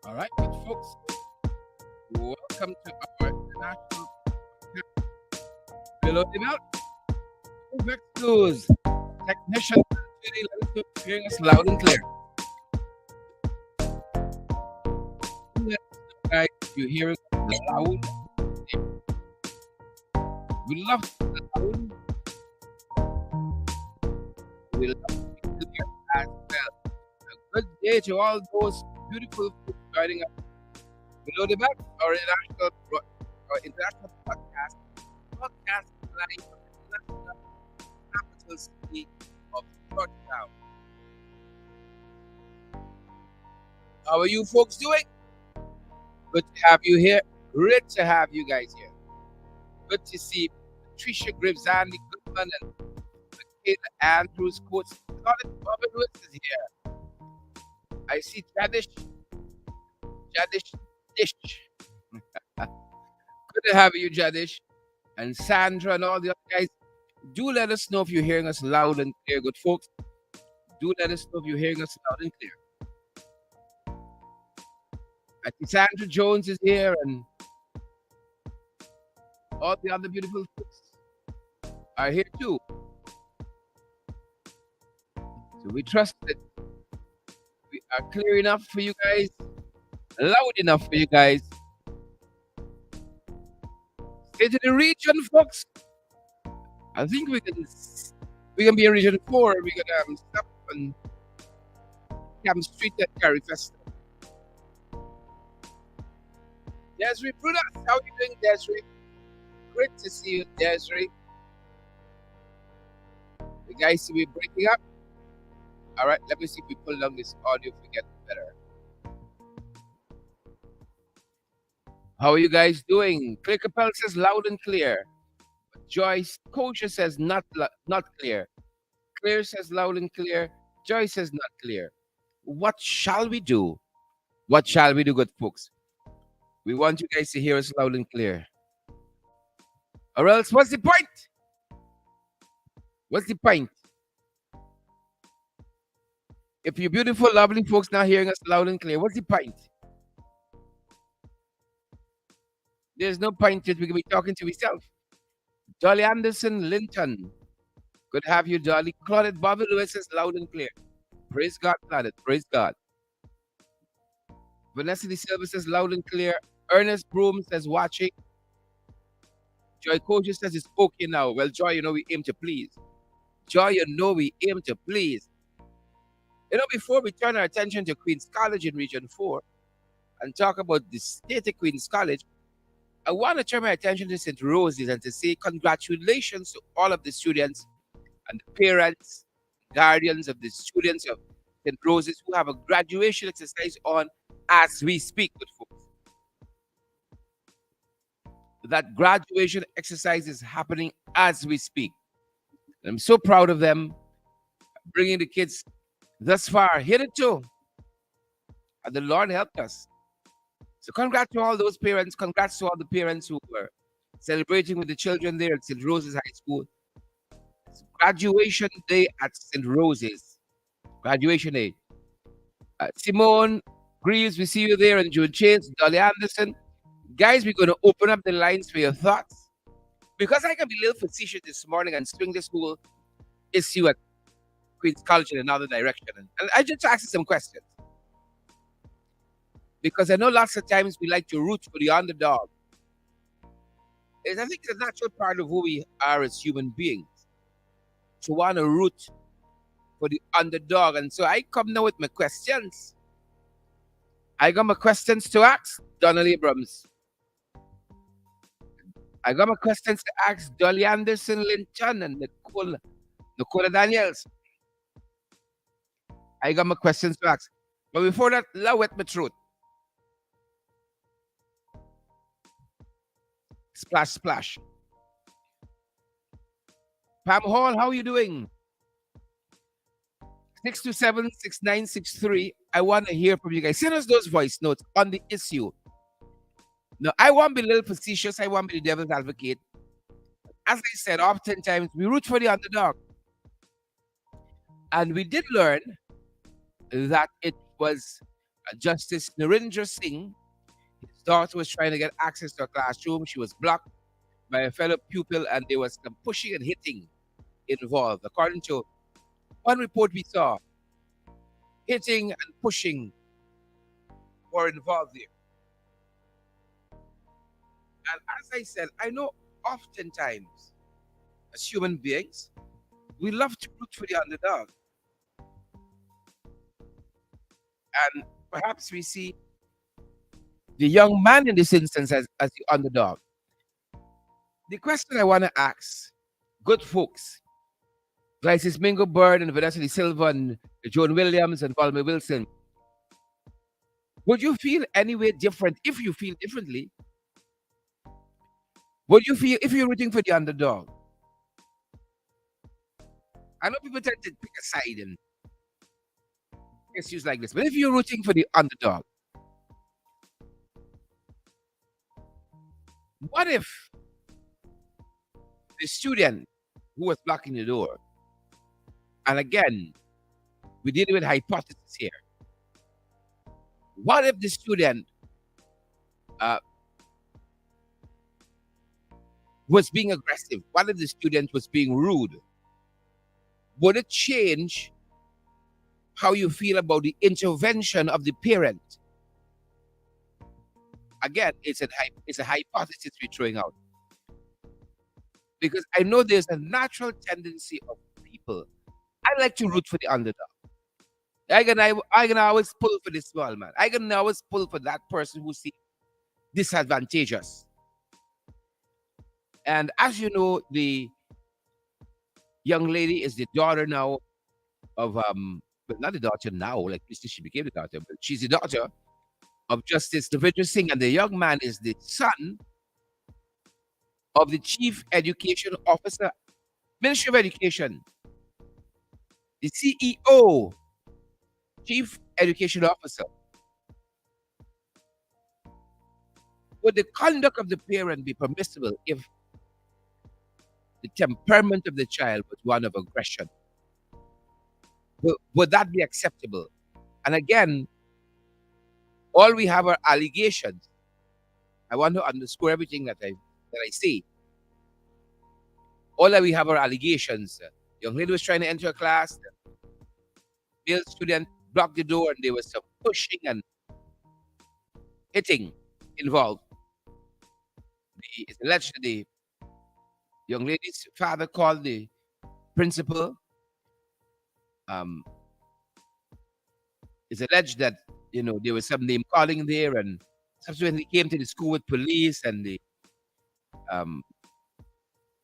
All right, good folks. Welcome to our international below the belt. News technician hearing us loud and clear. Guys, you hear us loud. We love loud. We love to hear as well. A good day to all those beautiful folks joining us below the belt, our international podcast live from the national capital city of Georgetown. How are you folks doing? Good to have you here. Great to have you guys here. Good to see Patricia Gribbs, Andy Goodman, and Michaela Andrews, Coach Colin Bobby Lewis is here. I see Jadish Dish. Good to have you, Jadish, and Sandra, and all the other guys. Do let us know if you're hearing us loud and clear, good folks. Do let us know if you're hearing us loud and clear. I think Sandra Jones is here, and all the other beautiful folks are here too. So we trust that we are clear enough for you guys, loud enough for you guys. Stay to the region, folks. I think we can be in region 4. We can stop on Camp Street at Carrie Festival. Desiree Prudence, how are you doing, Desiree? Great to see you, Desiree. The guys seem to be breaking up. All right, let me see if we pull down this audio if we get better. How are you guys doing? Claire Capel says loud and clear. Joyce Kosher says not clear. Claire says loud and clear. Joyce says not clear. What shall we do? What shall we do, good folks? We want you guys to hear us loud and clear. Or else, what's the point? What's the point? If you beautiful, lovely folks not hearing us loud and clear, what's the point? There's no point that we can be talking to ourselves. Dolly Anderson Linton. Good to have you, Dolly. Claudette Bobby Lewis says loud and clear. Praise God, Claudette. Praise God. Vanessa De Silva says loud and clear. Ernest Broom says watching. Joy Coaches says it's okay now. Well, Joy, you know we aim to please. Joy, you know we aim to please. You know, before we turn our attention to Queen's College in Region 4 and talk about the state of Queen's College, I want to turn my attention to St. Rose's and to say congratulations to all of the students and the parents, guardians of the students of St. Rose's who have a graduation exercise on as we speak, good folks. That graduation exercise is happening as we speak. And I'm so proud of them bringing the kids thus far, hitherto. And the Lord helped us. So congrats to all those parents. Congrats to all the parents who were celebrating with the children there at St. Rose's High School. It's graduation day at St. Rose's. Graduation day. Simone Greaves, we see you there. And June Chase, Dolly Anderson. Guys, we're going to open up the lines for your thoughts. Because I can be a little facetious this morning and swing this whole issue at Queen's College in another direction. And I just ask you some questions. Because I know lots of times we like to root for the underdog. I think it's a natural part of who we are as human beings to want to root for the underdog. And so I come now with my questions. I got my questions to ask Donald Abrams. I got my questions to ask Dolly Anderson Linton and Nicola Daniels. I got my questions to ask. But before that, love with my truth. Splash, splash. Pam Hall, how are you doing? 627-6963. I want to hear from you guys. Send us those voice notes on the issue. Now, I won't be a little facetious. I won't be the devil's advocate. As I said, oftentimes we root for the underdog. And we did learn that it was Justice Narendra Singh, his daughter was trying to get access to a classroom. She was blocked by a fellow pupil, and there was some pushing and hitting involved. According to one report we saw, hitting and pushing were involved there. And as I said, I know oftentimes as human beings, we love to root for the underdog. And perhaps we see the young man in this instance as the underdog. The question I want to ask good folks, like this Mingo Bird and Vanessa De Silva and Joan Williams and Valma Wilson, would you feel any way different if you feel differently? Would you feel if you're rooting for the underdog? I know people tend to pick a side and issues like this, but if you're rooting for the underdog, what if the student who was blocking the door, and again, we're dealing with hypothesis here. What if the student uh, was being aggressive? What if the student was being rude? Would it change how you feel about the intervention of the parent? Again, it's a hypothesis we're throwing out. Because I know there's a natural tendency of people. I like to root for the underdog. I can always pull for the small man. I can always pull for that person who seems disadvantageous. And as you know, the young lady is the daughter now of but not the daughter now, like she became the daughter, but she's the daughter of Justice Devendra Singh, and the young man is the son of the Chief Education Officer, Ministry of Education, the CEO, Chief Education Officer. Would the conduct of the parent be permissible if the temperament of the child was one of aggression? Would that be acceptable? And again, all we have are allegations. I want to underscore everything that I say. All that we have are allegations. Young lady was trying to enter a class. The male student blocked the door, and there was some pushing and hitting involved. It's alleged that the young lady's father called the principal. It's alleged that there was some name calling there, and subsequently came to the school with police, and the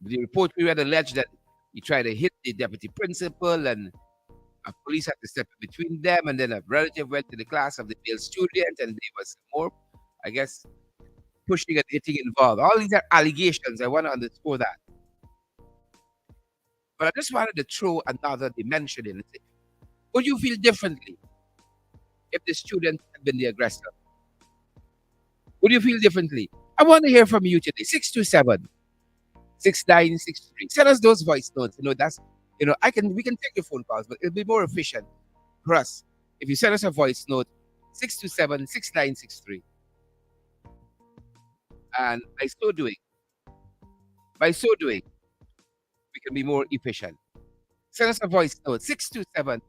report we read alleged that he tried to hit the deputy principal, and police had to step in between them, and then a relative went to the class of the male student, and there was more, I guess, pushing and hitting involved. All these are allegations. I want to underscore that. But I just wanted to throw another dimension in it. Would you feel differently if the student had been the aggressor? Would you feel differently? I want to hear from you today. 627 6963. Send us those voice notes. We can take your phone calls, but it'll be more efficient for us if you send us a voice note, 627 6963. And by so doing, we can be more efficient. Send us a voice note, 627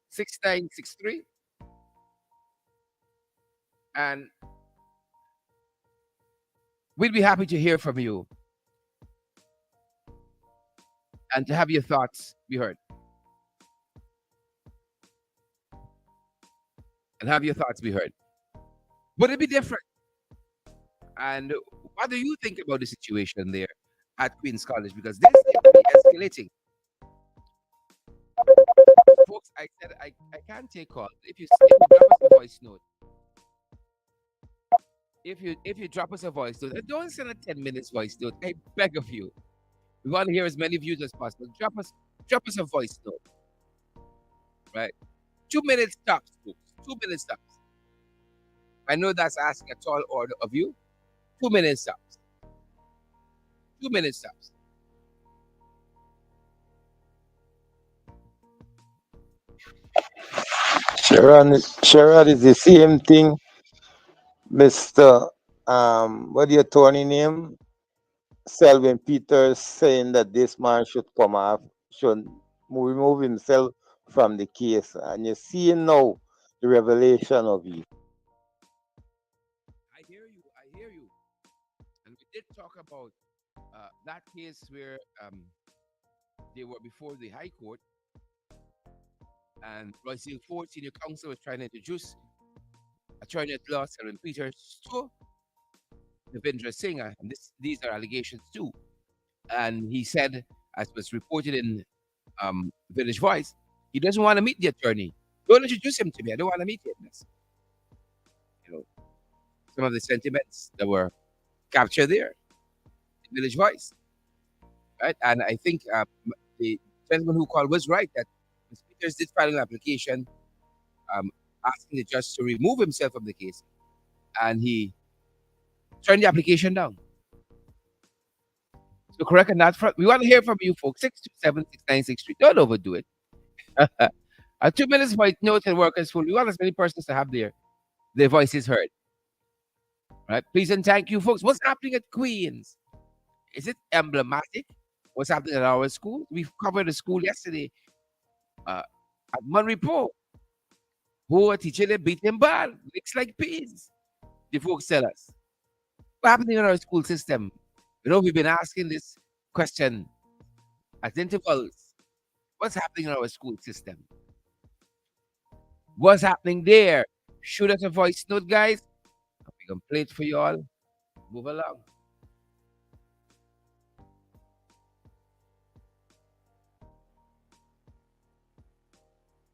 6963. And we'd be happy to hear from you and to have your thoughts be heard. Would it be different? And what do you think about the situation there at Queen's College? Because this seems to be escalating. Folks, I said I can't take calls. If you drop us a voice note, if you drop us a voice note, and don't send a 10 minutes voice note. I beg of you. We want to hear as many views as possible. Drop us a voice note. Right? 2 minutes tops, folks. 2 minutes tops. I know that's asking a tall order of you. 2 minutes tops. 2 minutes tops. Sharon is the same thing, Mr. What your attorney name? Selwyn Peters saying that this man should come off, should remove himself from the case. And you're seeing now the revelation of it. I hear you. I hear you. And we did talk about that case where they were before the High Court, and Royce Ford Senior Counsel was trying to introduce Attorney at Law Selwyn Peters to Devendra Singh. And these are allegations too. And he said, as was reported in Village Voice, he doesn't want to meet the attorney. Don't introduce him to me. I don't want to meet him. That's, you know, some of the sentiments that were captured there in Village Voice, right? And I think the gentleman who called was right that Mr. Peters did file an application um, asking the judge to remove himself from the case, and he turned the application down. So correct on that front. We want to hear from you folks. 627-6963. Don't overdo it. 2 minutes by note and workers full. We want as many persons to have their voices heard. Right? Please and thank you, folks. What's happening at Queens? Is it emblematic? What's happening at our school? We've covered the school yesterday at Monrepo. Who a teacher they beat them bad. Looks like peas. The folks tell us. What's happening in our school system? You know, we've been asking this question at intervals. What's happening in our school system? What's happening there? Shoot us a voice note, guys. We can play it for you all. Move along.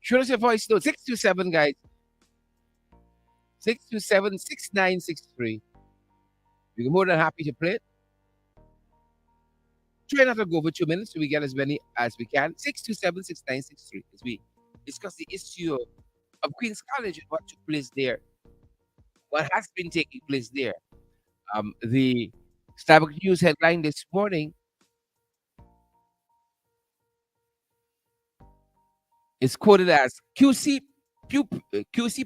Shoot us a voice note. 627, guys. 627-6963. We're more than happy to play it. Try not to go over 2 minutes so we get as many as we can. 627-6963 as we discuss the issue of Queen's College and what took place there. What has been taking place there. The Starbucks News headline this morning is quoted as QC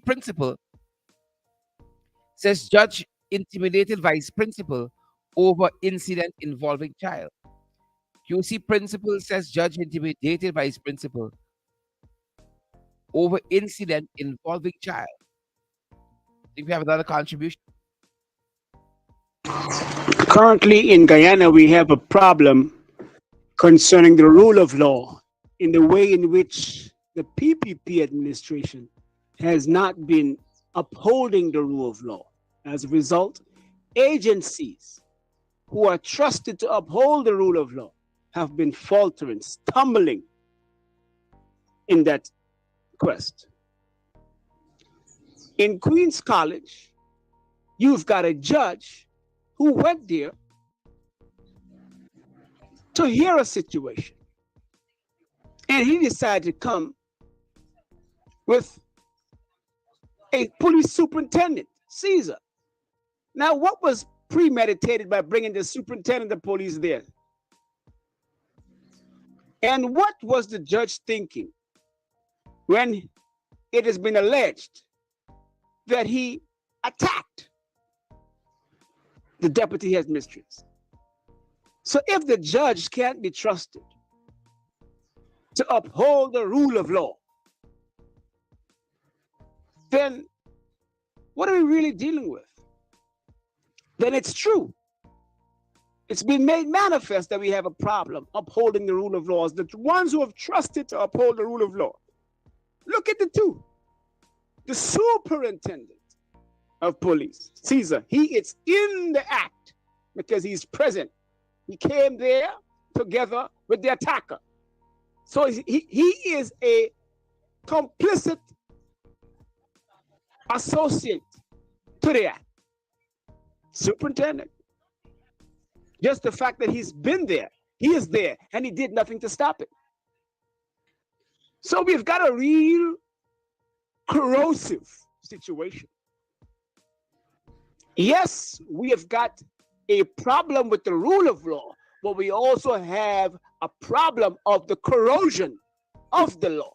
principal says judge intimidated vice principal over incident involving child. QC principal says judge intimidated vice principal over incident involving child. I think we have another contribution. Currently in Guyana, we have a problem concerning the rule of law in the way in which the PPP administration has not been upholding the rule of law. As a result, agencies who are trusted to uphold the rule of law have been faltering, stumbling in that quest. In Queen's College, you've got a judge who went there to hear a situation. And he decided to come with a police superintendent, Caesar. Now, what was premeditated by bringing the superintendent of police there? And what was the judge thinking when it has been alleged that he attacked the deputy headmistress? So if the judge can't be trusted to uphold the rule of law, then what are we really dealing with? Then it's true. It's been made manifest that we have a problem upholding the rule of law. The ones who have trusted to uphold the rule of law. Look at the two. The superintendent of police, Caesar, he is in the act because he's present. He came there together with the attacker. So he is a complicit associate to the act. Superintendent. Just the fact that he's been there, he is there, and he did nothing to stop it. So we've got a real corrosive situation. Yes, we have got a problem with the rule of law, but we also have a problem of the corrosion of the law.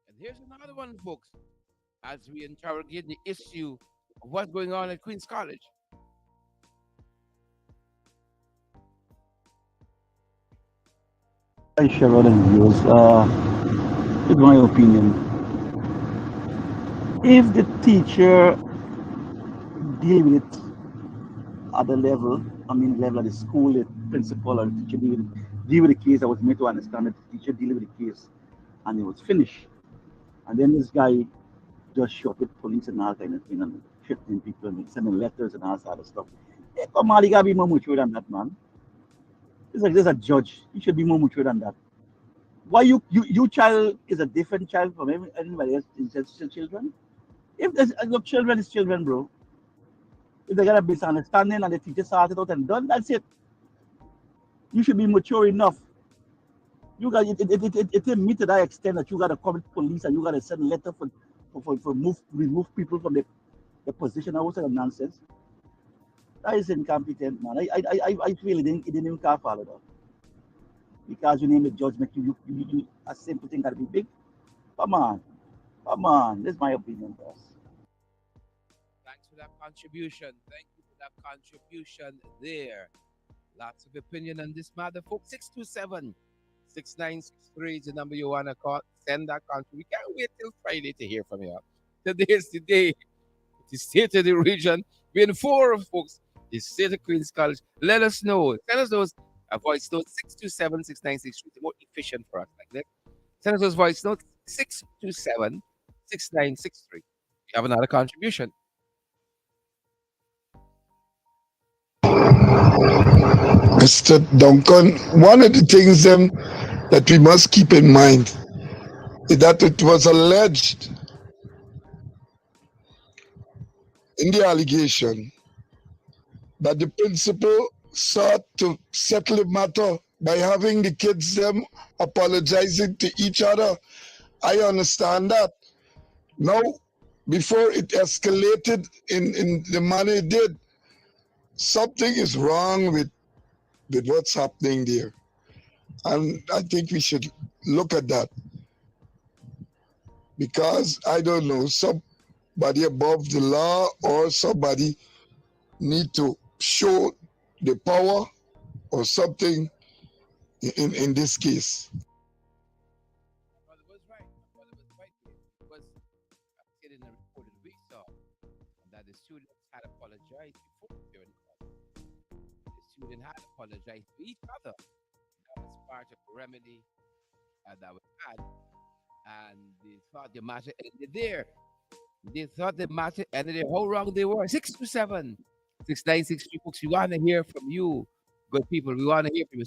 And here's another one, folks, as we interrogate the issue of what's going on at Queen's College. I share other views. In my opinion, if the teacher deal with it at the level, I mean, level of the school, the principal or the teacher deal with the case, I was made to understand that the teacher deal with the case, and it was finished. And then this guy just shot with police and all kind of thing, and shooting people and sending letters and all sort of stuff. Hey, come on, you gotta be more mature than that, man. It's like there's a judge. You should be more mature than that. Why you child is a different child from anybody else? Is just children? If there's look, children is children, bro. If they got a misunderstanding and the teacher sorted out and done, that's it. You should be mature enough. You got it didn't meet to that extent that you got to call the police and you got to send a letter for remove people from the position. I was a nonsense. That is incompetent, man. I feel it didn't even care follow that. Because you name a judgment, you a simple thing gotta be big. Come on, come on. This is my opinion, boss. Thanks for that contribution. Thank you for that contribution there. Lots of opinion on this matter, folks. 627-6963 is the number you want to call. Send that contribution. We can't wait till Friday to hear from you. Today is the day. The state of the region. We're in four, folks. The state of Queen's College. Let us know. Send us those voice notes. 627-6963. It's more efficient for us like that. Send us those voice notes. 627-6963. You have another contribution. Mr. Duncan, one of the things that we must keep in mind is that it was alleged in the allegation that the principal sought to settle the matter by having the kids them apologizing to each other. I understand that. Now, before it escalated in the manner it did, something is wrong with what's happening there. And I think we should look at that. Because, I don't know, somebody above the law or somebody need to show the power or something in this case. My brother was right. My brother was right here. Because I said in the report that we saw that the students had apologized before during the class. The student had apologized to each other. That was part of the remedy that was had. And they thought the matter ended there. They thought the matter ended there. How wrong they were. 627-6963, folks. We want to hear from you, good people. We want to hear from you.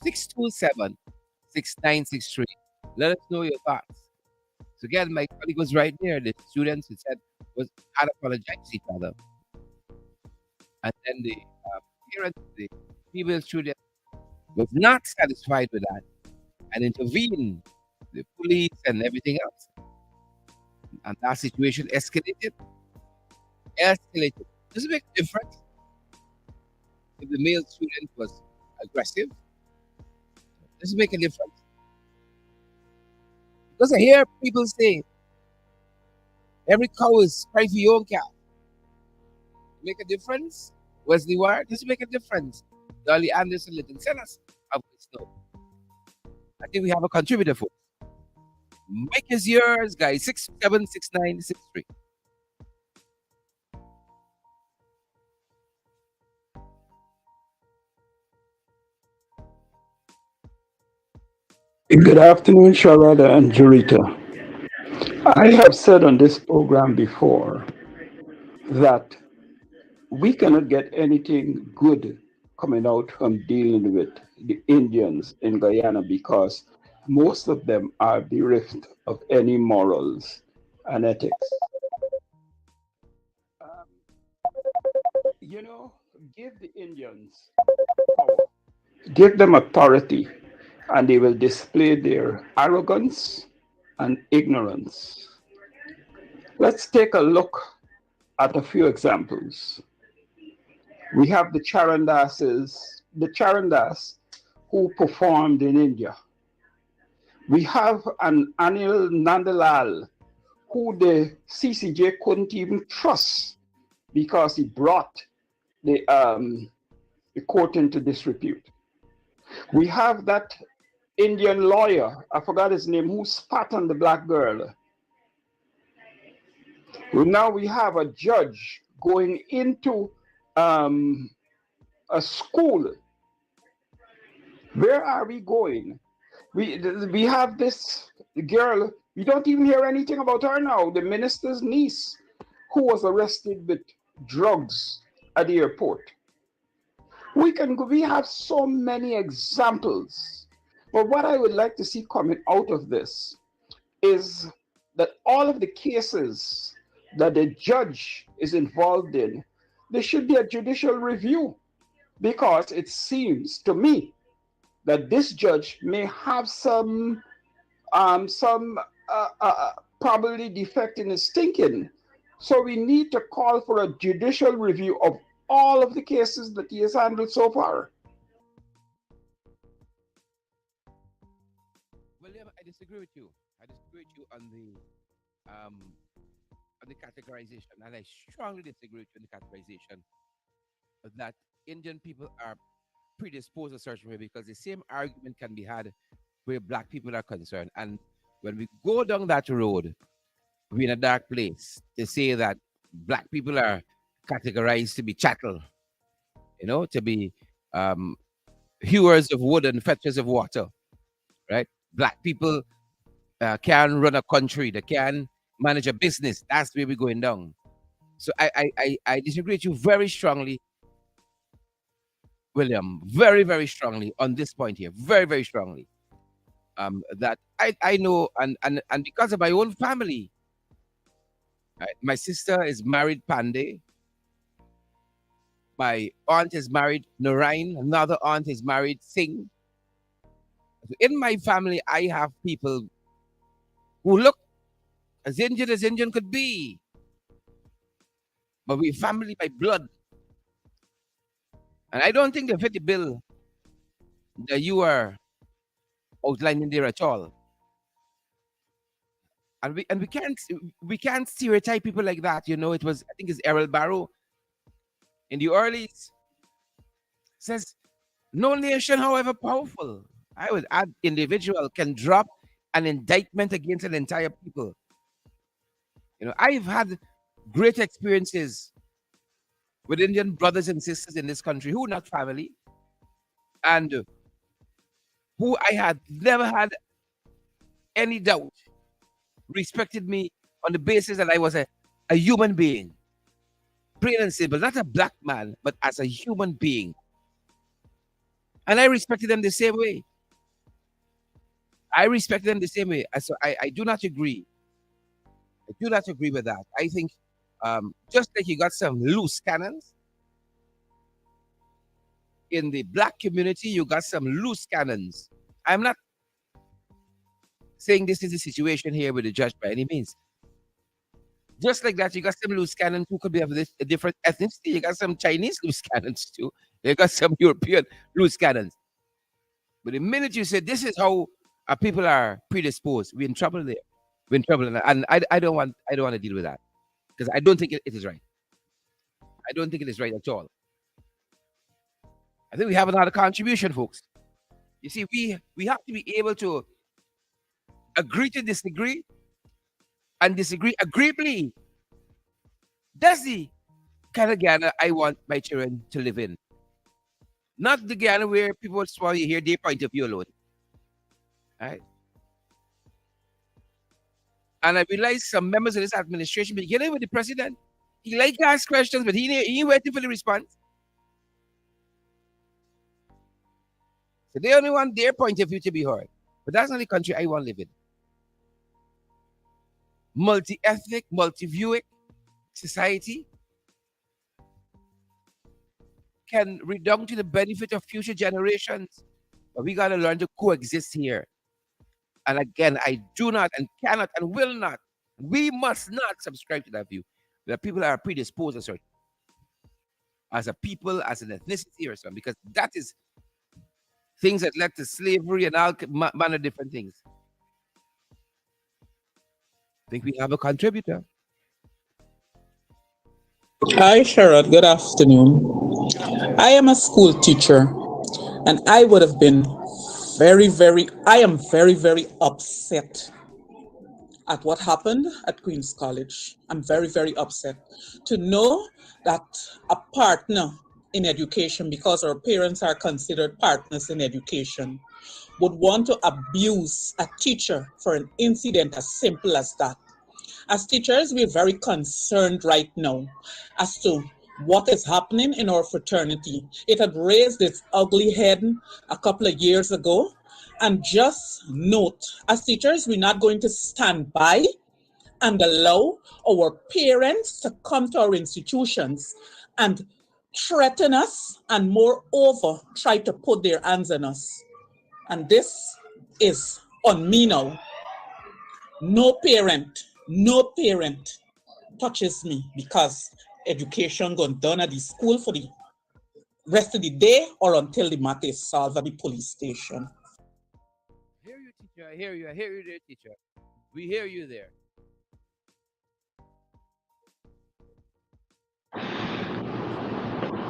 627-6963. Let us know your thoughts. So again, my colleague was right there. The students, he said, had apologized to each other. And then the parents, the female student, was not satisfied with that and intervened, the police and everything else. And that situation escalated. Does it make a difference if the male student was aggressive? Does it make a difference? Because I hear people say, every cow is cry for your own cow. Make a difference? Wesley Ward, does it make a difference? Dolly Anderson, Little, send us a voice note. I think we have a contributor, folks. Mike is yours, guys. 676963. Good afternoon, Sharada and Jurita. I have said on this program before that we cannot get anything good coming out from dealing with the Indians in Guyana because most of them are bereft of any morals and ethics. Um, give the Indians power, give them authority, and they will display their arrogance and ignorance. Let's take a look at a few examples. We have the Charandas who performed in India. We have an Anil Nandalal who the CCJ couldn't even trust because he brought the court into disrepute. We have that Indian lawyer, I forgot his name, who spat on the black girl. Well, now we have a judge going into a school. Where are we going? We have this girl, we don't even hear anything about her now, the minister's niece, who was arrested with drugs at the airport. We have so many examples. But what I would like to see coming out of this is that all of the cases that the judge is involved in, there should be a judicial review, because it seems to me that this judge may have some probably defect in his thinking. So we need to call for a judicial review of all of the cases that he has handled so far. William, I disagree with you. I disagree with you on the categorization, and I strongly disagree with you on the categorization that Indian people are predisposed a certain way, because the same argument can be had where black people are concerned. And when we go down that road, we're in a dark place. They say that black people are categorized to be chattel, to be hewers of wood and fetchers of water, right? Black people can run a country, they can manage a business. That's where we're going down. So I disagree with you very strongly, William, very, very strongly on this point here, very, very strongly. That I know, and because of my own family, right? My sister is married Pandey. My aunt is married Narain. Another aunt is married Singh. So in my family, I have people who look as Indian could be, but we family by blood. And I don't think they fit the bill that you are outlining there at all. And we can't stereotype people like that. It was, I think it's Errol Barrow in the early says, no nation, however powerful, I would add individual, can drop an indictment against an entire people. I've had great experiences with Indian brothers and sisters in this country who are not family, and who I had never had any doubt respected me on the basis that I was a human being. Plain and simple, not a black man, but as a human being. And I respected them the same way. I respect them the same way. So I do not agree. I do not agree with that. I think just like you got some loose cannons in the black community, you got some loose cannons. I'm not saying this is the situation here with the judge by any means. Just like that, you got some loose cannons who could be of a different ethnicity. You got some Chinese loose cannons too. You got some European loose cannons. But the minute you say this is how our people are predisposed, we're in trouble there. We're in trouble, and I don't want to deal with that, because I don't think it is right. I don't think it is right at all. I think we have another contribution, folks. You see, we have to be able to agree to disagree and disagree agreeably. That's the kind of Ghana I want my children to live in. Not the Ghana where people just want to hear their point of view alone. Right? And I realize some members of this administration, beginning with the president, he like to ask questions, but he ain't waiting for the response. So they only want their point of view to be heard. But that's not the country I want to live in. Multi-ethnic, multi-viewing society can redound to the benefit of future generations. But we got to learn to coexist here. And again, I do not and cannot and will not, we must not subscribe to that view that people are predisposed as a people, as an ethnicity or something, because that is things that led to slavery and all manner of different things. I think we have a contributor. Hi, Sherrod. Good afternoon. Good afternoon. I am a school teacher, and I am very, very upset at what happened at Queen's College. I'm very, very upset to know that a partner in education, because our parents are considered partners in education, would want to abuse a teacher for an incident as simple as that. As teachers, we're very concerned right now as to what is happening in our fraternity. It had raised its ugly head a couple of years ago. And just note, as teachers, we're not going to stand by and allow our parents to come to our institutions and threaten us and moreover try to put their hands on us. And this is on me now. No parent touches me because education gone done at the school for the rest of the day or until the matter is solved at the police station. I hear you, teacher. I hear you. I hear you there, teacher. We hear you there.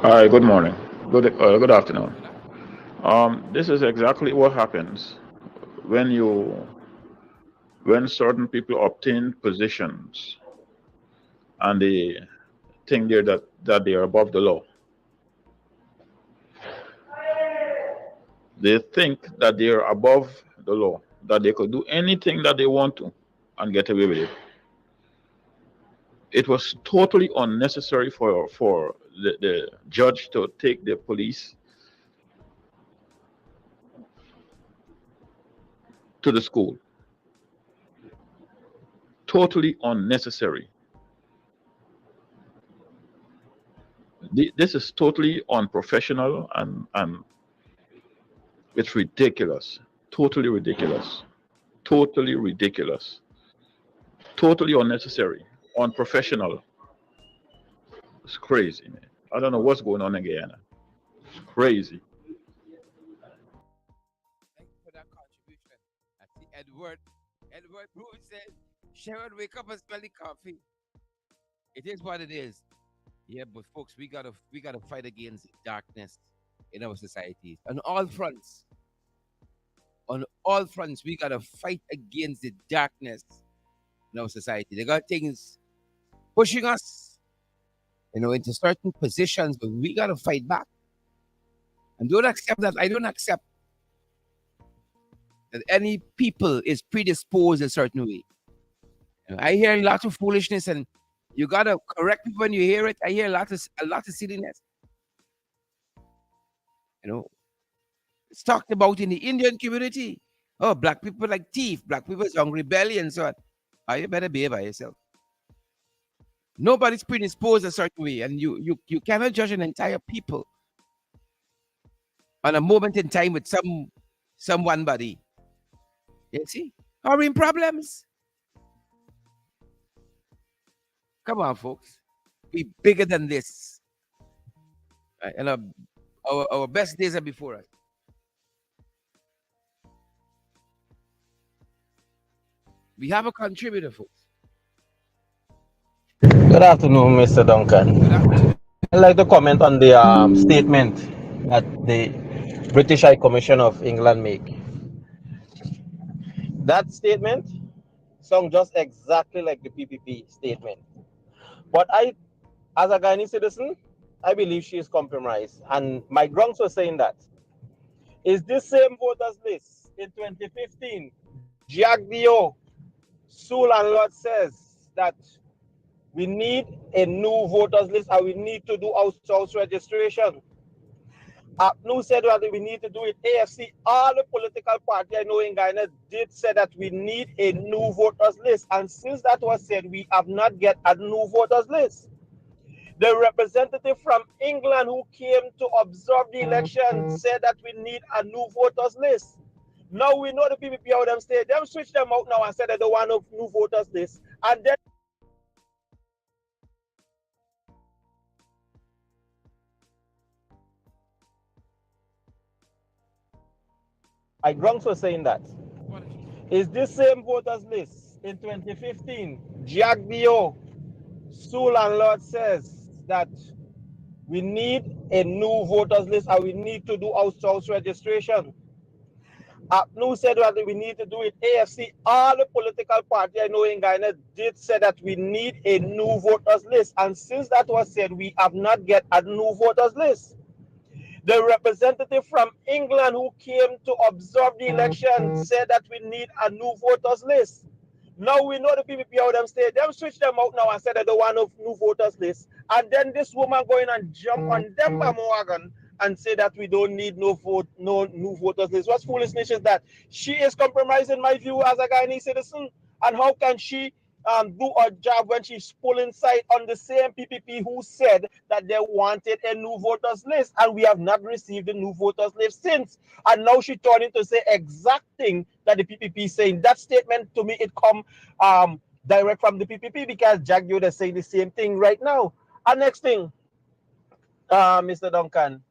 Hi, good morning. Good afternoon. Good afternoon. This is exactly what happens when when certain people obtain positions and they think that they are above the law. They think that they are above the law, that they could do anything that they want to and get away with it. It was totally unnecessary for the judge to take the police to the school. Totally unnecessary. This is totally unprofessional and it's ridiculous. Totally ridiculous. Totally ridiculous. Totally unnecessary. Unprofessional. It's crazy, man. I don't know what's going on in Guyana. It's crazy. Thank you for that contribution. I see Edward. Edward Bruce said, Sharon, wake up and smell the coffee. It is what it is. Yeah, but folks, we gotta fight against darkness in our societies on all fronts. On all fronts, we gotta fight against the darkness in our society. They got things pushing us, into certain positions, but we gotta fight back. And don't accept that. I don't accept that any people is predisposed a certain way. I hear a lot of foolishness, and you gotta correct me when you hear it. I hear a lot of silliness. You know, it's talked about in the Indian community. Oh, black people like thief, black people is hungry belly, and so on. Oh, you better behave by yourself. Nobody's predisposed a certain way, and you cannot judge an entire people on a moment in time with someone body. You see? Are we in problems? Come on, folks. Be bigger than this. And our best days are before us. We have a contributor, folks. Good afternoon, Mr. Duncan. Good afternoon. I'd like to comment on the statement that the British High Commission of England make. That statement sounds just exactly like the PPP statement. But as a Guyanese citizen, I believe she is compromised. And my grounds for saying that is this same voters list in 2015, Jack Dio, Sewell and Lord says that we need a new voters list and we need to do house registration. APNU said that we need to do it. AFC, all the political parties I know in Guyana did say that we need a new voters list. And since that was said, we have not get a new voters list. The representative from England who came to observe the election said that we need a new voters list. Now we know the PPP how them stay. Them switch them out now and said that they want a new voters list. And then my grounds for saying that Apologies. is this same voters list in 2015, Jack Dio, Sue Landlord says that we need a new voters list and we need to do house-to-house registration. APNU said that we need to do it. AFC, all the political party I know in Ghana did say that we need a new voters list. And since that was said, we have not get a new voters list. The representative from England who came to observe the election said that we need a new voters list. Now we know the PPP how them stay. Them switch them out now and said they don't want no new voters list. And then this woman going and jump on them bandwagon and say that we don't need no new voters list. What foolishness is that? She is compromising my view as a Guyanese citizen. And how can she do a job when she's pulling side on the same PPP who said that they wanted a new voters list, and we have not received a new voters list since. And now she turning to say exact thing that the PPP is saying. That statement to me it come direct from the PPP because Jack Yoda is saying the same thing right now. And next thing, Mr. Duncan,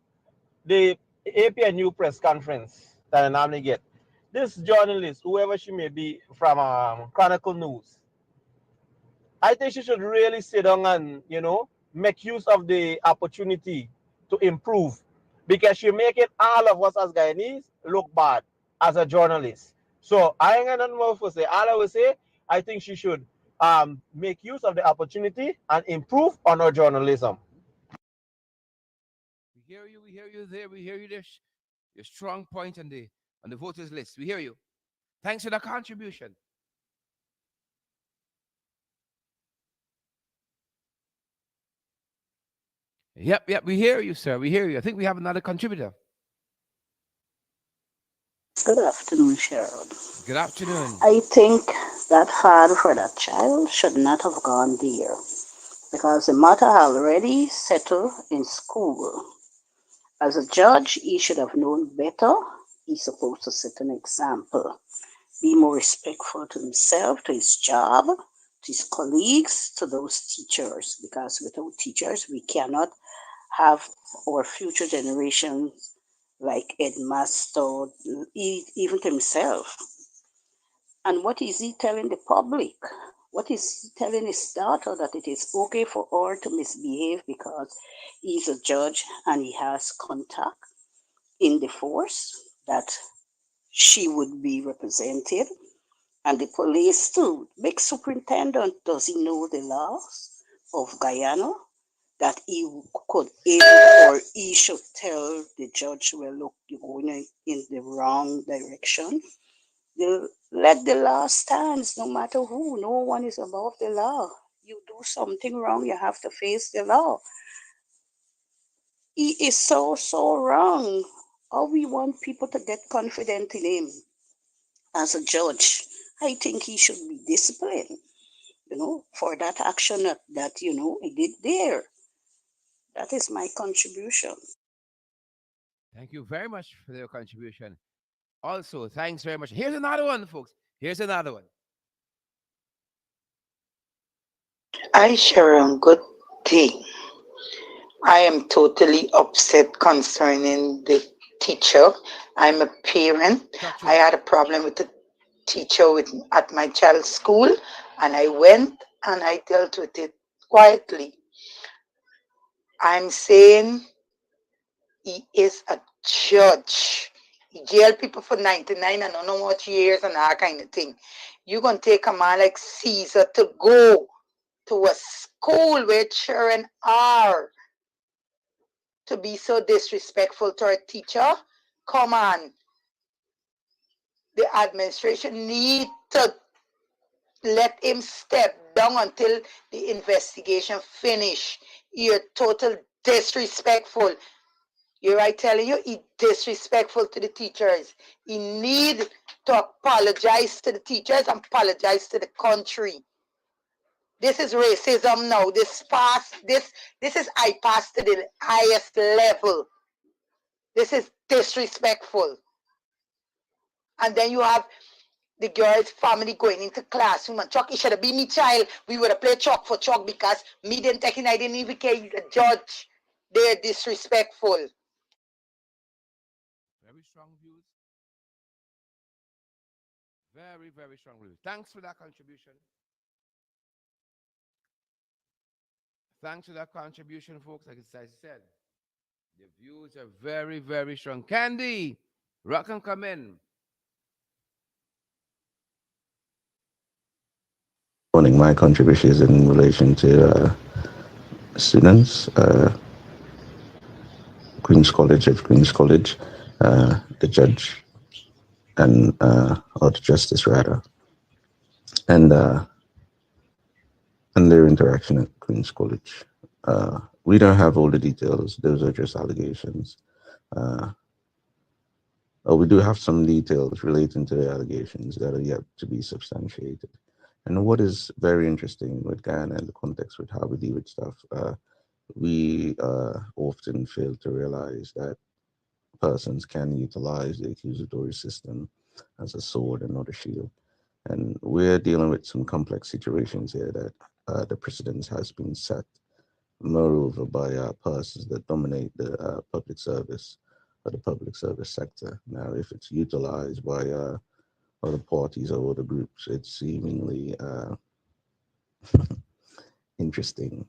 the APNU press conference that I normally get. This journalist, whoever she may be from Chronicle News, I think she should really sit down and, make use of the opportunity to improve because she make it all of us as Guyanese look bad as a journalist. So I ain't got nothing more to say. All I will say, I think she should make use of the opportunity and improve on her journalism. We hear you there, we hear you there. Your strong point on the voters list. We hear you. Thanks for the contribution. Yep, we hear you, sir. We hear you. I think we have another contributor. Good afternoon, Cheryl. Good afternoon. I think that father for that child should not have gone there because the matter already settled in school. As a judge, he should have known better. He's supposed to set an example. Be more respectful to himself, to his job, to his colleagues, to those teachers, because without teachers, we cannot have our future generations like Headmaster, even to himself. And what is he telling the public? What is he telling his daughter that it is okay for her to misbehave because he's a judge and he has contact in the force that she would be represented? And the police too. Big superintendent, does he know the laws of Guyana? That he could able or he should tell the judge, well, look, you're going in the wrong direction. Let the law stand, no matter who. No one is above the law. You do something wrong, you have to face the law. He is so wrong. How we want people to get confident in him as a judge. I think he should be disciplined, for that action that he did there. That is my contribution. Thank you very much for your contribution. Also, thanks very much. Here's another one, folks. Here's another one. Hi, Sharon. Good day. I am totally upset concerning the teacher. I'm a parent. I had a problem with the teacher at my child's school, and I went and I dealt with it quietly. I'm saying he is a judge. He jailed people for 99 and I don't know what years and that kind of thing. You're going to take a man like Caesar to go to a school where children are to be so disrespectful to a teacher? Come on. The administration need to let him step down until the investigation finish. You're total disrespectful. You're right telling you, he disrespectful to the teachers. He need to apologize to the teachers and apologize to the country. This is racism now. This is I pass to the highest level. This is disrespectful. And then you have the girl's family going into classroom and Chuck, it should have been me child. We would have played chalk for chalk because me didn't take it, I didn't even care the judge. They're disrespectful. Very strong views. Very, very strong review. Thanks for that contribution. Thanks for that contribution, folks. Like I said, the views are very, very strong. Candy, rock and come in. Morning. My contribution is in relation to students, Queen's College, the judge, or the justice rather, and their interaction at Queen's College. We don't have all the details; those are just allegations. We do have some details relating to the allegations that are yet to be substantiated. And what is very interesting with Guyana and the context with how we deal with stuff, we often fail to realize that persons can utilize the accusatory system as a sword and not a shield. And we're dealing with some complex situations here that the precedence has been set, moreover, by persons that dominate the public service or the public service sector. Now, if it's utilized by other parties or other groups, it's seemingly interesting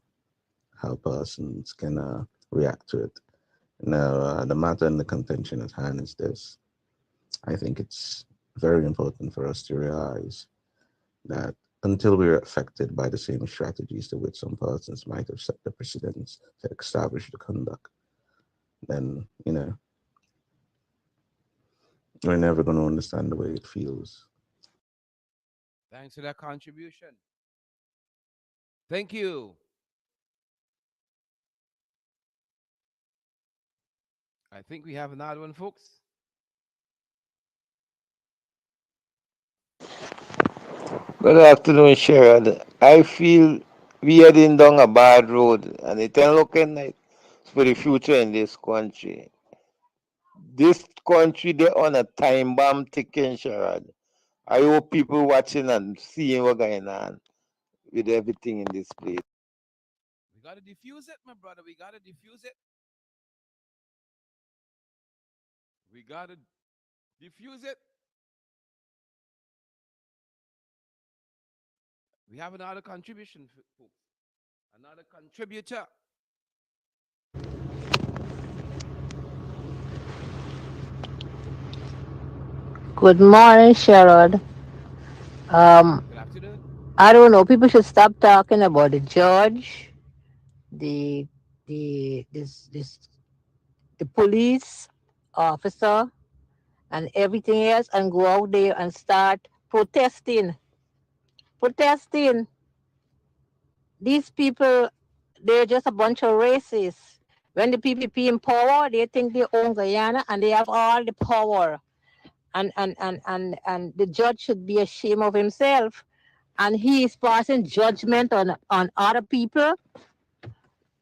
how persons can react to it. Now, the matter and the contention at hand is this. I think it's very important for us to realize that until we're affected by the same strategies to which some persons might have set the precedents to establish the conduct, then, we're never going to understand the way it feels. Thanks for that contribution. Thank you. I think we have another one, folks. Good afternoon, Sherrod. I feel we heading down a bad road and it ain't looking like for the future in this country. This country, they on a time bomb ticking, Sherrod. I hope people watching and seeing what's going on with everything in this place. We got to diffuse it, my brother. We got to diffuse it. We got to diffuse it. We have another contribution, folks. Another contributor. Good morning, Sherrod. Good afternoon. I don't know. People should stop talking about the judge, the the police officer, and everything else, and go out there and start protesting. Protesting. These people, they're just a bunch of racists. When the PPP in power, they think they own Guyana and they have all the power. And the judge should be ashamed of himself. And he is passing judgment on other people.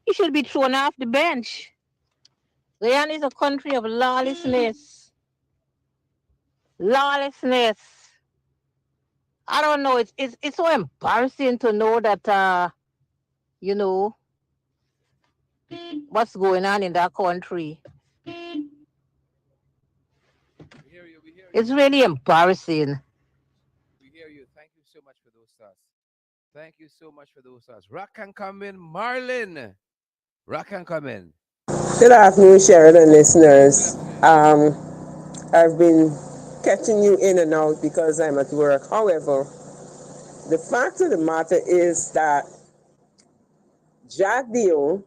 He should be thrown off the bench. Guyana is a country of lawlessness. Lawlessness. I don't know. It's so embarrassing to know that what's going on in that country. We hear you. We hear you. It's really embarrassing. We hear you. Thank you so much for those stars. Thank you so much for those stars. Rock can come in, Marlin. Rock can come in. Good afternoon, Sheridan listeners. I've been catching you in and out because I'm at work. However, the fact of the matter is that Jack Dio,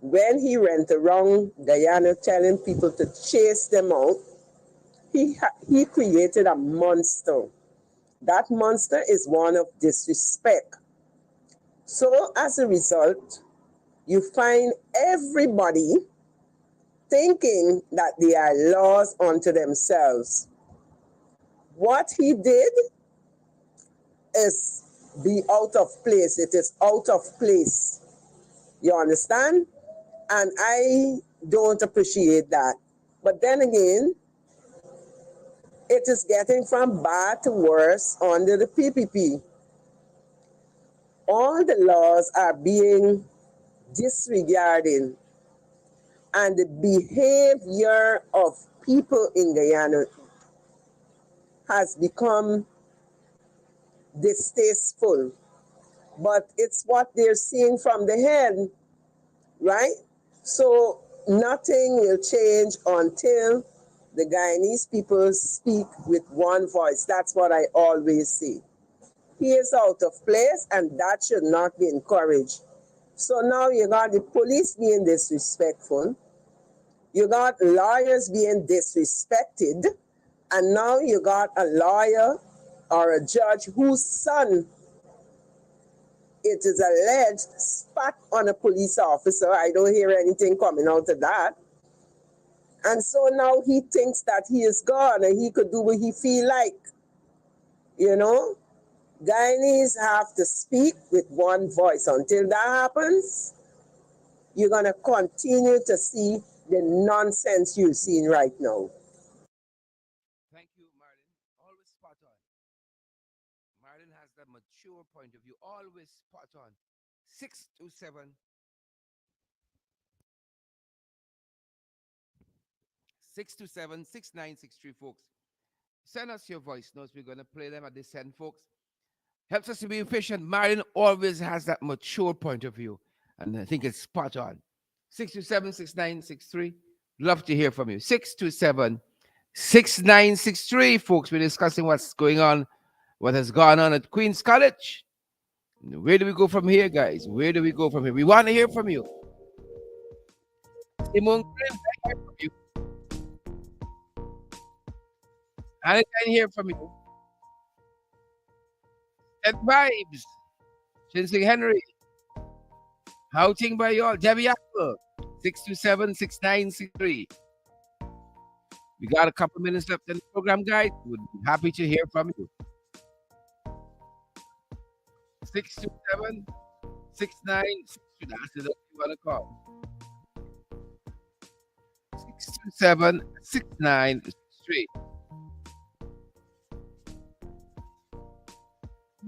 when he went around Guyana telling people to chase them out, he created a monster. That monster is one of disrespect. So as a result, you find everybody thinking that they are laws unto themselves. What he did is be out of place. It is out of place. You understand? And I don't appreciate that. But then again, it is getting from bad to worse under the PPP. All the laws are being disregarded, and the behavior of people in Guyana has become distasteful, but it's what they're seeing from the head, right? So nothing will change until the Guyanese people speak with one voice. That's what I always say. He is out of place, and that should not be encouraged. So now you got the police being disrespectful, you got lawyers being disrespected, and now you got a lawyer or a judge whose son, it is alleged, spat on a police officer. I don't hear anything coming out of that. And so now he thinks that he is God and he could do what he feel like. You know, Guyanese have to speak with one voice. Until that happens, you're going to continue to see the nonsense you're seeing right now. Thank you, Marlon. Always spot on. Marlon has that mature point of view. Always spot on. 627 627 6963, folks. Send us your voice notes. We're going to play them at this end, folks. Helps us to be efficient. Marion always has that mature point of view. And I think it's spot on. 627 6963. Love to hear from you. 627 6963, folks. We're discussing what's going on, what has gone on at Queen's College. Where do we go from here, guys? Where do we go from here? We want to hear from you. Simone Graham, I hear from you. I can hear from you. Ted Vibes. Shinsing Henry. Houting by y'all. Debbie Apple. 627 6963. We got a couple minutes left in the program, guys. We'd be happy to hear from you. 627 6963. That's the number you want to call. 627 6963.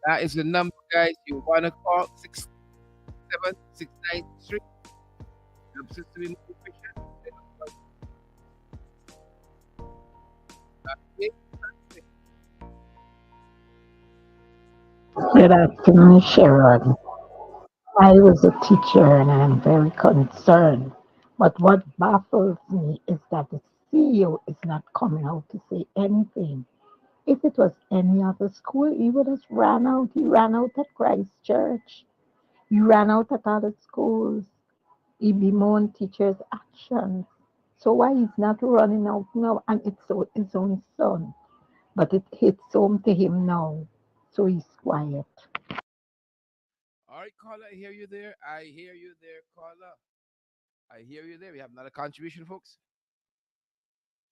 That is the number, guys. You want to call 627 6963. Helps us to be more efficient. Good afternoon, Sharon. I was a teacher and I'm very concerned. But what baffles me is that the CEO is not coming out to say anything. If it was any other school, he would have ran out. He ran out at Christ Church. He ran out at other schools. He bemoaned teachers' actions. So why he's not running out now? And it's his own son. But it hits home to him now. So he's quiet. All right, caller, I hear you there. I hear you there, caller. I hear you there. We have another contribution, folks.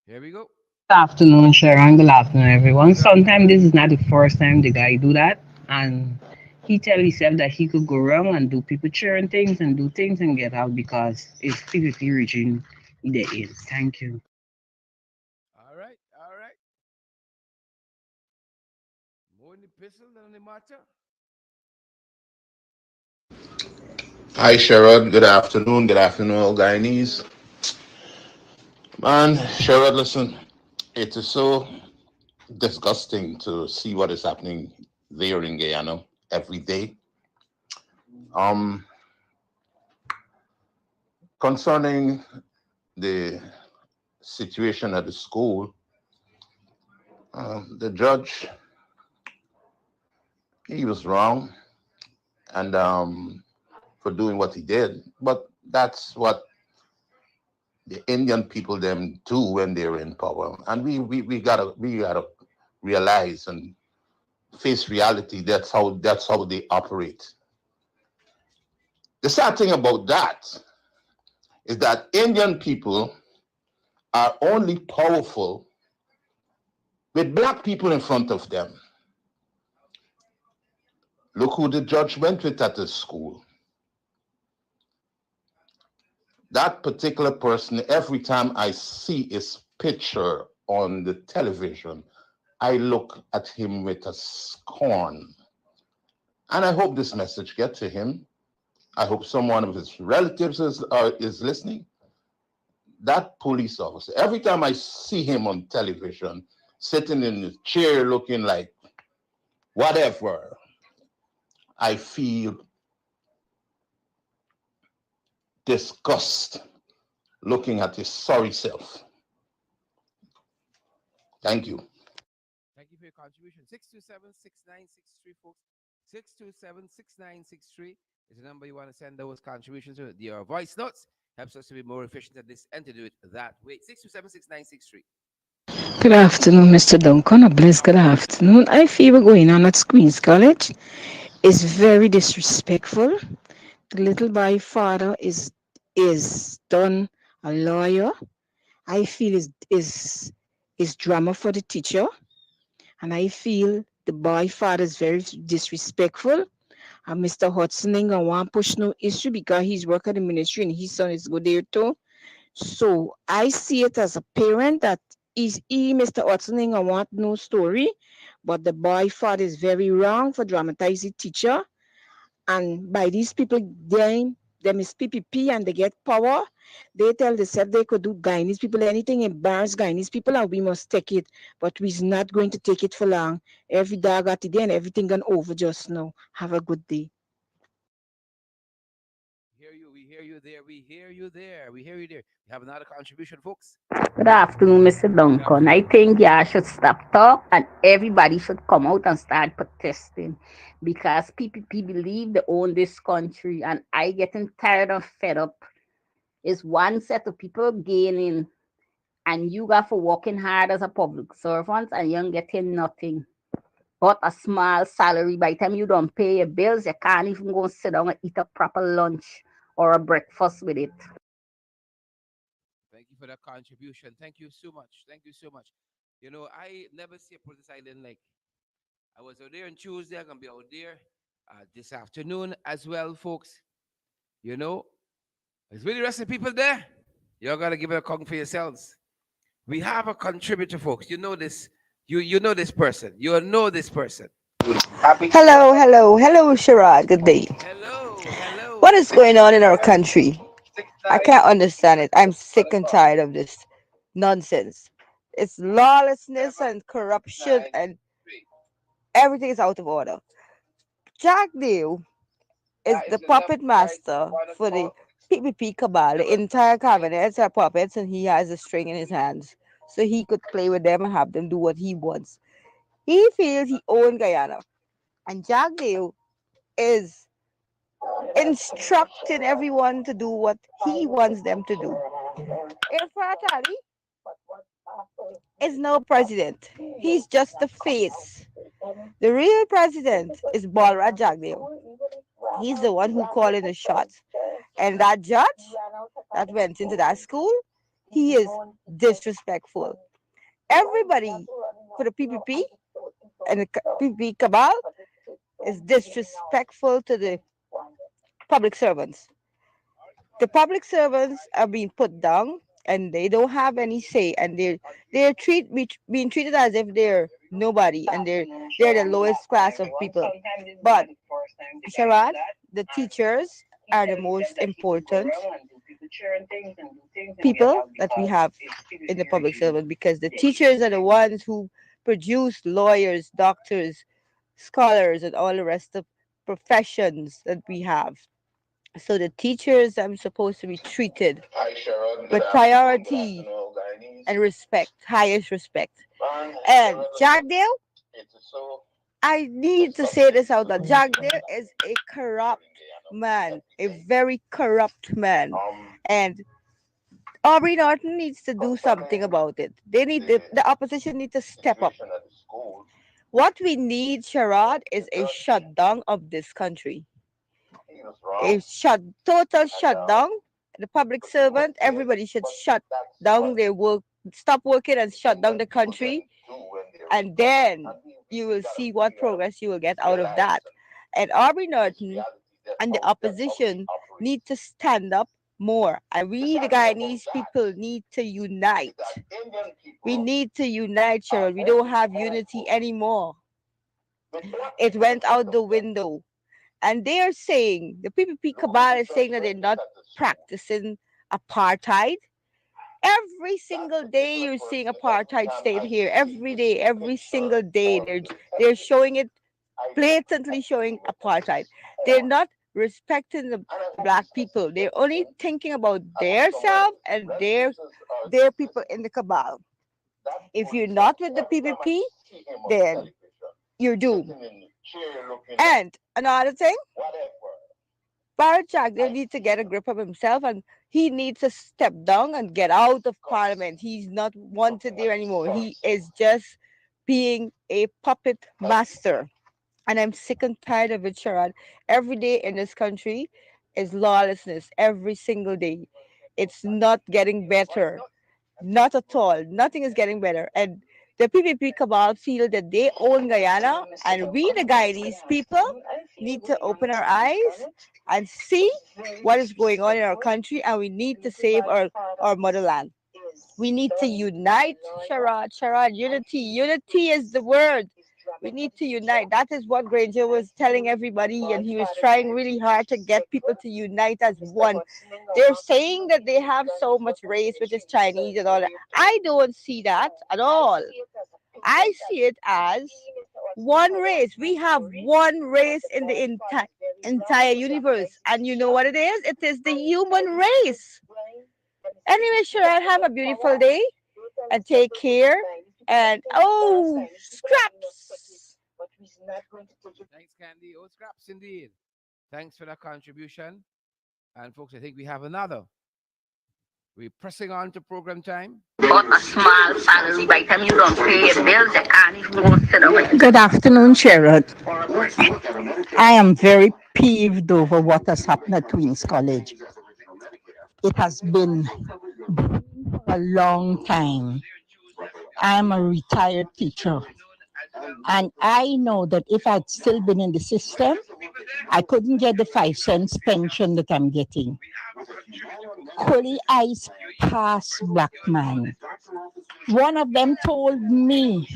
Here we go. Good afternoon, Sharon. Good afternoon, everyone. Sometimes this is not the first time the guy do that, and he tell himself that he could go wrong and do people cheering things and do things and get out because it's PPP regime there is. Thank you. All right, all right. More in the pistol than in the matter. Hi, Sherrod. Good afternoon. Good afternoon, all Guyanese. Man, Sherrod, listen, it is so disgusting to see what is happening there in Guyana every day. Concerning the situation at the school, the judge, he was wrong, and for doing what he did. But that's what the Indian people them do when they're in power, and we gotta realize and face reality. That's how they operate. The sad thing about that is that Indian people are only powerful with black people in front of them. Look who the judge went with at the school. That particular person, every time I see his picture on the television, I look at him with a scorn. And I hope this message gets to him. I hope someone of his relatives is listening. That police officer, every time I see him on television sitting in the chair looking like whatever, I feel disgust looking at his sorry self. Thank you. Thank you for your contribution. 627-6963, folks. 627-6963 is the number you want to send those contributions to. Your voice notes helps us to be more efficient at this and to do it that way. 627-6963. Good afternoon, Mr. Duncan. A blessed good afternoon. I feel we're going on at Queen's College is very disrespectful. The little boy father is done a lawyer. I feel is drama for the teacher, and I feel the boy father is very disrespectful. And Mr. Hudson ain't gonna want push no issue because he's working in the ministry and his son is good there too. So I see it as a parent that Mr. Hudson ain't gonna want no story, but the boy father is very wrong for dramatizing teacher. And by these people, them is PPP and they get power. They tell themselves they could do Guyanese people anything, embarrass Guyanese people, and we must take it. But we're not going to take it for long. Every dog got today and everything gone over just now. Have a good day. We hear you there. We hear you there. We hear you there. We have another contribution, folks. Good afternoon, Mr. Good Duncan. I afternoon. think y'all should stop talk and everybody should come out and start protesting because PPP believe they own this country and I getting tired and fed up. It's one set of people gaining and you got for working hard as a public servant and you're getting nothing but a small salary. By the time you don't pay your bills, you can't even go sit down and eat a proper lunch or a breakfast with it. Thank you for that contribution. Thank you so much. Thank you so much. You know, I never see a protest island like I was out there on Tuesday. I'm gonna be out there this afternoon as well, folks. You know, there's really rest of people there. You're gonna give it a call for yourselves. We have a contributor, folks. You know this. You know this person. You know this person. Hello, Sharad. Good day. Hello, What hello. is going on in our country? I can't understand it. I'm sick and tired of this nonsense. It's lawlessness and corruption, and everything is out of order. Jack Deal is the puppet master for the PPP cabal. The entire cabinet are puppets, and he has a string in his hands. So he could play with them and have them do what he wants. He feels he owns Guyana. And Jack Deal is instructing everyone to do what he wants them to do. Ifratali is no president. He's just the face. The real president is Balra Jagdeo. He's the one who called in the shots. And that judge that went into that school, he is disrespectful. Everybody for the PPP and the PPP cabal is disrespectful to the public servants. The public servants are being put down and they don't have any say, and being treated as if they're nobody and they're the lowest class of people. But Sharad, the teachers are the most important people that we have in the public service because the teachers are the ones who produce lawyers, doctors, scholars, and all the rest of professions that we have. So the teachers are supposed to be treated with priority and respect, highest respect. And Jagdale, I need to say this out loud. Jagdale is a corrupt man, a very corrupt man. And Aubrey Norton needs to do something about it. The opposition need to step up. What we need, Sharad, is a shutdown of this country. A total shutdown. The public servant, everybody should shut down their work, stop working and shut down the country, and then you will see what progress you will get out of that. And Aubrey Norton and the opposition need to stand up more. And we, the Guyanese people, need to unite. We need to unite, Cheryl. We don't have unity anymore. It went out the window. And they are saying, the PPP cabal is saying that they're not practicing apartheid. Every single day you're seeing apartheid state here. Every day, every single day, they're showing it, blatantly showing apartheid. They're not respecting the black people. They're only thinking about their self and their people in the cabal. If you're not with the PPP, then you're doomed. And another thing, Barrett Jagger needs to get a grip of himself, and he needs to step down and get out of parliament. He's not wanted there anymore. He is just being a puppet master. And I'm sick and tired of it, Sharon. Every day in this country is lawlessness. Every single day. It's not getting better. Not at all. Nothing is getting better. And the PPP cabal feel that they own Guyana, and we, the Guyanese people, need to open our eyes and see what is going on in our country, and we need to save our motherland. We need to unite, Sharad. Unity. Unity is the word. We need to unite. That is what Granger was telling everybody, and he was trying really hard to get people to unite as one. They're saying that they have so much race, which is Chinese and all that. I don't see that at all. I see it as one race. We have one race in the entire universe. And you know what it is? It is the human race. Anyway, Sharad, have a beautiful day and take care. And oh, scraps. Thanks, Candy. Oh, scraps indeed. Thanks for that contribution. And folks, I think we have another. We're pressing on to program time. Got a small salary by the time you don't pay your bills, you can't even go sit down. Good afternoon, Sherrod. I am very peeved over what has happened at Queen's College. It has been for a long time. I am a retired teacher, and I know that if I'd still been in the system, I couldn't get the 5 cents pension that I'm getting. Curly eyes past black man. One of them told me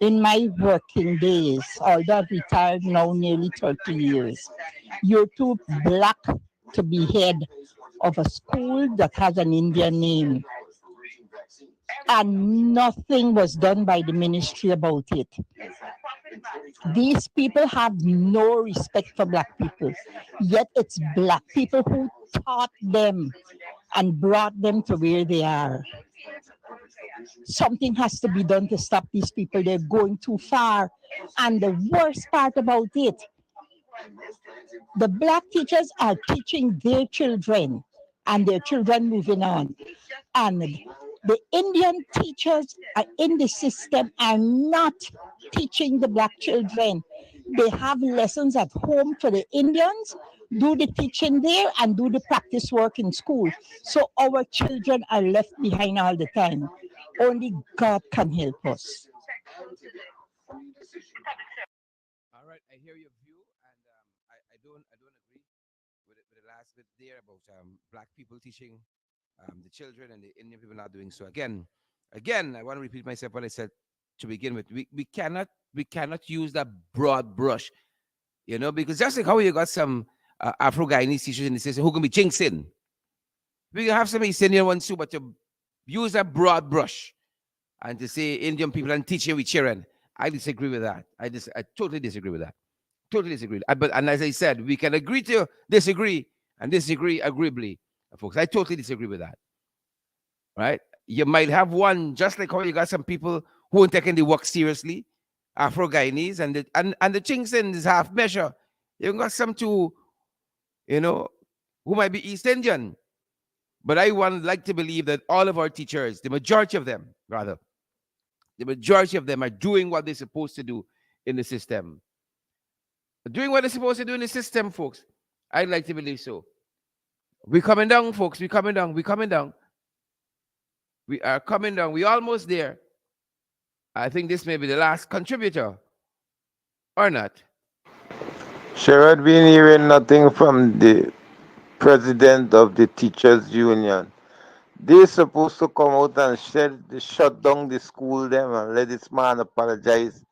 in my working days, although I've retired now nearly 30 years, you're too black to be head of a school that has an Indian name. And nothing was done by the ministry about it. These people have no respect for black people, yet it's black people who taught them and brought them to where they are. Something has to be done to stop these people. They're going too far. And the worst part about it, the black teachers are teaching their children and their children moving on. And the Indian teachers are in the system are not teaching the black children. They have lessons at home for the Indians, do the teaching there, and do the practice work in school. So our children are left behind all the time. Only God can help us. All right, I hear your view, and I don't agree with the last bit there about black people teaching the children and the Indian people not doing so. Again, I want to repeat myself what I said to begin with. We cannot use that broad brush, because just like how you got some Afro Guyanese teachers in the system who can be chinksing, we can have some East Indian ones too, but to use a broad brush and to say Indian people and teaching with children, I disagree with that. I totally disagree with that. Totally disagree. And as I said, we can agree to disagree and disagree agreeably, folks. I totally disagree with that. Right? You might have one, just like how you got some people who aren't taking the work seriously, Afro Guyanese, and the Chingston is half measure. You got some too, who might be East Indian. But I would like to believe that all of our teachers, the majority of them, rather, the majority of them are doing what they're supposed to do in the system. Doing what they're supposed to do in the system, folks. I'd like to believe so. We're coming down, folks. We're coming down. We're coming down. We are coming down. We're almost there. I think this may be the last contributor. Or not. Sherrod been hearing nothing from the president of the teachers union. They're supposed to come out and shut down the school them and let this man apologize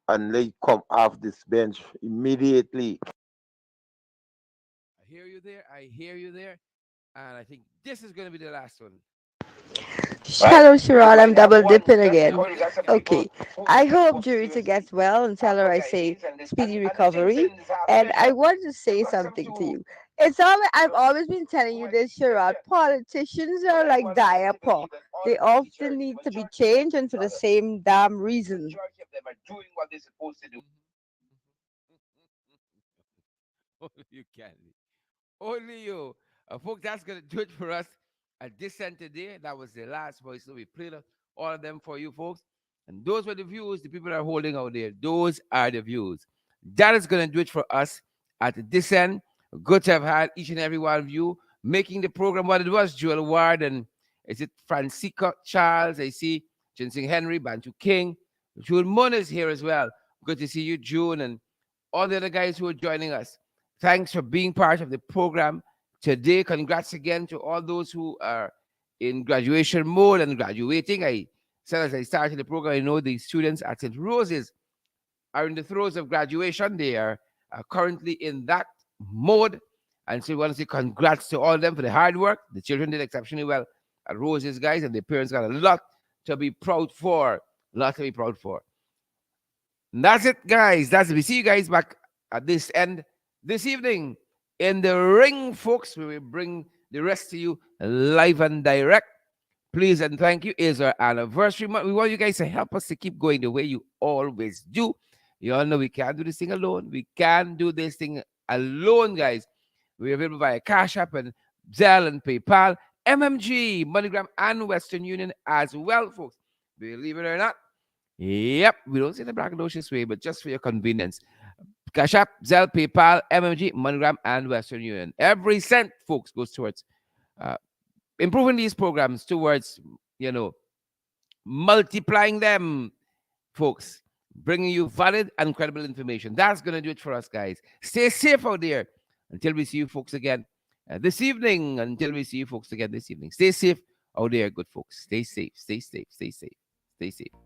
and let him come off this bench immediately. I hear you there. I hear you there. And I think this is going to be the last one. Hello, Sharon. I'm double dipping again. Okay. I hope Jurita gets well and tell her I say speedy recovery. And I want to say something to you. I've always been telling you this, Sharon. Politicians are like diaper. They often need to be changed and for the same damn reason. Only you can. Only you. Folks, that's going to do it for us at this end today. That was the last voice. So we played all of them for you folks. And those were the views the people are holding out there. Those are the views. That is going to do it for us at this end. Good to have had each and every one of you making the program what it was. Joel Ward and is it Francisca Charles? I see Jinsing Henry, Bantu King. June Moon is here as well. Good to see you, June, and all the other guys who are joining us. Thanks for being part of the program today. Congrats again to all those who are in graduation mode and graduating. I said as I started the program, I know the students at St. Rose's are in the throes of graduation. They are currently in that mode. And so we want to say congrats to all of them for the hard work. The children did exceptionally well at Rose's, guys, and their parents got a lot to be proud for. A lot to be proud for. And that's it, guys. That's it. We see you guys back at this end this evening in the ring, folks, where we bring the rest to you live and direct. Please and thank you. Is our anniversary month. We want you guys to help us to keep going the way you always do. You all know we can't do this thing alone. We can't do this thing alone, guys. We're available via Cash App and Zelle and PayPal, MMG, MoneyGram, and Western Union as well, folks. Believe it or not. Yep, we don't say the braggadocious way, but just for your convenience. Cash App, Zelle, PayPal, MMG, MoneyGram, and Western Union. Every cent, folks, goes towards improving these programs, towards, multiplying them, folks, bringing you valid and credible information. That's going to do it for us, guys. Stay safe out there until we see you folks again this evening. Until we see you folks again this evening. Stay safe out there, good folks. Stay safe, stay safe, stay safe, stay safe.